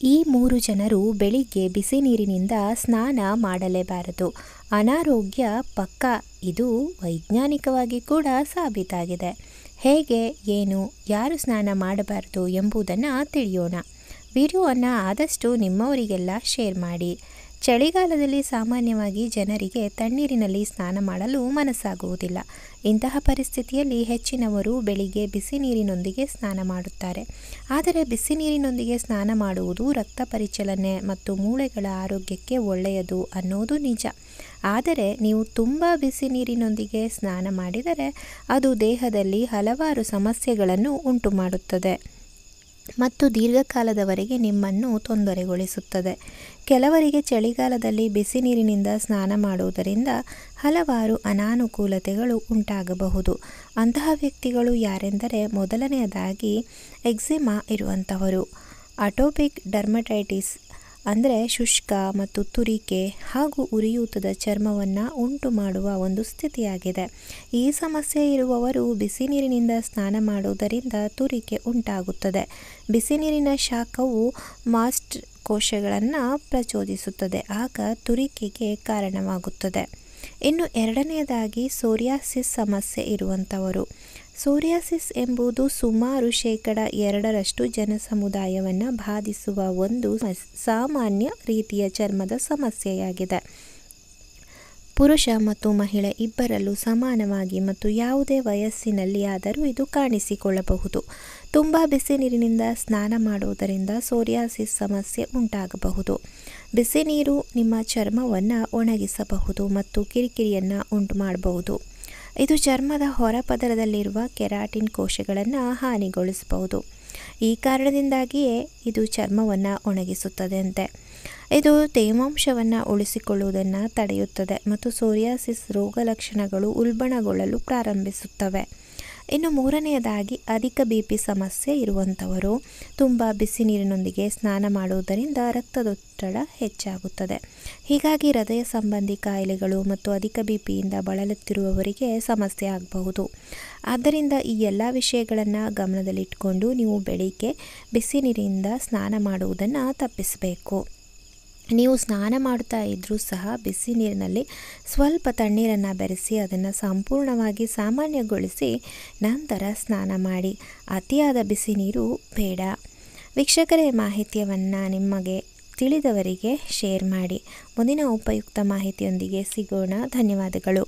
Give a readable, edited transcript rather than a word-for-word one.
ಈ 3 ಜನರು ಬೆಳಿಗ್ಗೆ ಬಿಸಿ ನೀರಿನಿಂದ ಸ್ನಾನ ಮಾಡಲೇಬಾರದು. ಅನಾರೋಗ್ಯ ಪಕ್ಕಾ. ಇದು ವೈಜ್ಞಾನಿಕವಾಗಿ ಕೂಡ ಸಾಬೀತಾಗಿದೆ. ಹೇಗೆ, ಏನು, ಯಾರು ಸ್ನಾನ ಮಾಡಬಾರದು ಎಂಬುದನ್ನು ತಿಳಿಯೋಣ. ವಿಡಿಯೋವನ್ನು ಆದಷ್ಟು ನಿಮ್ಮವರಿಗೆಲ್ಲ ಶೇರ್ ಮಾಡಿ. ಚಳಿಗಾಲದಲ್ಲಿ ಸಾಮಾನ್ಯವಾಗಿ ಜನರಿಗೆ ತಣ್ಣೀರಿನಲ್ಲಿ ಸ್ನಾನ ಮಾಡಲು ಮನಸ್ಸಾಗುವುದಿಲ್ಲ. ಇಂತಹ ಪರಿಸ್ಥಿತಿಯಲ್ಲಿ ಹೆಚ್ಚಿನವರು ಬೆಳಿಗ್ಗೆ ಬಿಸಿ ನೀರಿನೊಂದಿಗೆ ಸ್ನಾನ ಮಾಡುತ್ತಾರೆ. ಆದರೆ ಬಿಸಿ ನೀರಿನೊಂದಿಗೆ ಸ್ನಾನ ಮಾಡುವುದು ರಕ್ತ ಪರಿಚಲನೆ ಮತ್ತು ಮೂಳೆಗಳ ಆರೋಗ್ಯಕ್ಕೆ ಒಳ್ಳೆಯದು ಅನ್ನೋದು ನಿಜ. ಆದರೆ ನೀವು ತುಂಬ ಬಿಸಿ ನೀರಿನೊಂದಿಗೆ ಸ್ನಾನ ಮಾಡಿದರೆ ಅದು ದೇಹದಲ್ಲಿ ಹಲವಾರು ಸಮಸ್ಯೆಗಳನ್ನು ಉಂಟುಮಾಡುತ್ತದೆ ಮತ್ತು ದೀರ್ಘಕಾಲದವರೆಗೆ ನಿಮ್ಮನ್ನು ತೊಂದರೆಗೊಳಿಸುತ್ತದೆ. ಕೆಲವರಿಗೆ ಚಳಿಗಾಲದಲ್ಲಿ ಬಿಸಿ ನೀರಿನಿಂದ ಸ್ನಾನ ಮಾಡುವುದರಿಂದ ಹಲವಾರು ಅನಾನುಕೂಲತೆಗಳು ಉಂಟಾಗಬಹುದು. ಅಂತಹ ವ್ಯಕ್ತಿಗಳು ಯಾರೆಂದರೆ, ಮೊದಲನೆಯದಾಗಿ ಎಕ್ಸಿಮಾ ಇರುವಂಥವರು, ಅಟೋಪಿಕ್ ಡರ್ಮಟೈಟಿಸ್ ಅಂದರೆ ಶುಷ್ಕ ಮತ್ತು ತುರಿಕೆ ಹಾಗೂ ಉರಿಯೂತದ ಚರ್ಮವನ್ನು ಉಂಟು ಮಾಡುವ ಒಂದು ಸ್ಥಿತಿಯಾಗಿದೆ. ಈ ಸಮಸ್ಯೆ ಇರುವವರು ಬಿಸಿ ನೀರಿನಿಂದ ಸ್ನಾನ ಮಾಡುವುದರಿಂದ ತುರಿಕೆ ಉಂಟಾಗುತ್ತದೆ. ಬಿಸಿ ನೀರಿನ ಶಾಖವು ಮಾಸ್ಟ್ ಕೋಶಗಳನ್ನು ಪ್ರಚೋದಿಸುತ್ತದೆ, ಆಗ ತುರಿಕೆಗೆ ಕಾರಣವಾಗುತ್ತದೆ. ಇನ್ನು ಎರಡನೆಯದಾಗಿ ಸೋರಿಯಾಸಿಸ್ ಸಮಸ್ಯೆ ಇರುವಂಥವರು. ಸೋರಿಯಾಸಿಸ್ ಎಂಬುದು ಸುಮಾರು 2% ಜನಸಮುದಾಯವನ್ನು ಬಾಧಿಸುವ ಒಂದು ಸಾಮಾನ್ಯ ರೀತಿಯ ಚರ್ಮದ ಸಮಸ್ಯೆಯಾಗಿದೆ. ಪುರುಷ ಮತ್ತು ಮಹಿಳೆ ಇಬ್ಬರಲ್ಲೂ ಸಮಾನವಾಗಿ ಮತ್ತು ಯಾವುದೇ ವಯಸ್ಸಿನಲ್ಲಿ ಆದರೂ ಇದು ಕಾಣಿಸಿಕೊಳ್ಳಬಹುದು. ತುಂಬ ಬಿಸಿ ನೀರಿನಿಂದ ಸ್ನಾನ ಮಾಡುವುದರಿಂದ ಸೋರಿಯಾಸಿಸ್ ಸಮಸ್ಯೆ ಉಂಟಾಗಬಹುದು. ಬಿಸಿ ನೀರು ನಿಮ್ಮ ಚರ್ಮವನ್ನು ಒಣಗಿಸಬಹುದು ಮತ್ತು ಕಿರಿಕಿರಿಯನ್ನು ಉಂಟು ಮಾಡಬಹುದು. ಇದು ಚರ್ಮದ ಹೊರಪದರದಲ್ಲಿರುವ ಕೆರಾಟಿನ್ ಕೋಶಗಳನ್ನು ಹಾನಿಗೊಳಿಸಬಹುದು. ಈ ಕಾರಣದಿಂದಾಗಿಯೇ ಇದು ಚರ್ಮವನ್ನು ಒಣಗಿಸುತ್ತದೆ ಅಂತೆ. ಇದು ತೇವಾಂಶವನ್ನು ಉಳಿಸಿಕೊಳ್ಳುವುದನ್ನು ತಡೆಯುತ್ತದೆ ಮತ್ತು ಸೋರಿಯಾಸಿಸ್ ರೋಗ ಲಕ್ಷಣಗಳು ಉಲ್ಬಣಗೊಳ್ಳಲು ಪ್ರಾರಂಭಿಸುತ್ತವೆ. ಇನ್ನು ಮೂರನೆಯದಾಗಿ ಅಧಿಕ BP ಸಮಸ್ಯೆ ಇರುವಂಥವರು. ತುಂಬ ಬಿಸಿ ನೀರಿನೊಂದಿಗೆ ಸ್ನಾನ ಮಾಡುವುದರಿಂದ ರಕ್ತದೊತ್ತಡ ಹೆಚ್ಚಾಗುತ್ತದೆ. ಹೀಗಾಗಿ ಹೃದಯ ಸಂಬಂಧಿ ಕಾಯಿಲೆಗಳು ಮತ್ತು ಅಧಿಕ BPಯಿಂದ ಬಳಲುತ್ತಿರುವವರಿಗೆ ಸಮಸ್ಯೆ ಆಗಬಹುದು. ಆದ್ದರಿಂದ ಈ ಎಲ್ಲ ವಿಷಯಗಳನ್ನು ಗಮನದಲ್ಲಿಟ್ಟುಕೊಂಡು ನೀವು ಬೆಳಿಗ್ಗೆ ಬಿಸಿ ನೀರಿನಿಂದ ಸ್ನಾನ ಮಾಡುವುದನ್ನು ತಪ್ಪಿಸಬೇಕು. ನೀವು ಸ್ನಾನ ಮಾಡುತ್ತಾ ಇದ್ದರೂ ಸಹ ಬಿಸಿ ನೀರಿನಲ್ಲಿ ಸ್ವಲ್ಪ ತಣ್ಣೀರನ್ನು ಬೆರೆಸಿ ಅದನ್ನು ಸಂಪೂರ್ಣವಾಗಿ ಸಾಮಾನ್ಯಗೊಳಿಸಿ ನಂತರ ಸ್ನಾನ ಮಾಡಿ. ಅತಿಯಾದ ಬಿಸಿ ನೀರು ಬೇಡ. ವೀಕ್ಷಕರೇ, ಮಾಹಿತಿಯನ್ನು ನಿಮಗೆ ತಿಳಿದವರಿಗೆ ಶೇರ್ ಮಾಡಿ. ಮುಂದಿನ ಉಪಯುಕ್ತ ಮಾಹಿತಿಯೊಂದಿಗೆ ಸಿಗೋಣ. ಧನ್ಯವಾದಗಳು.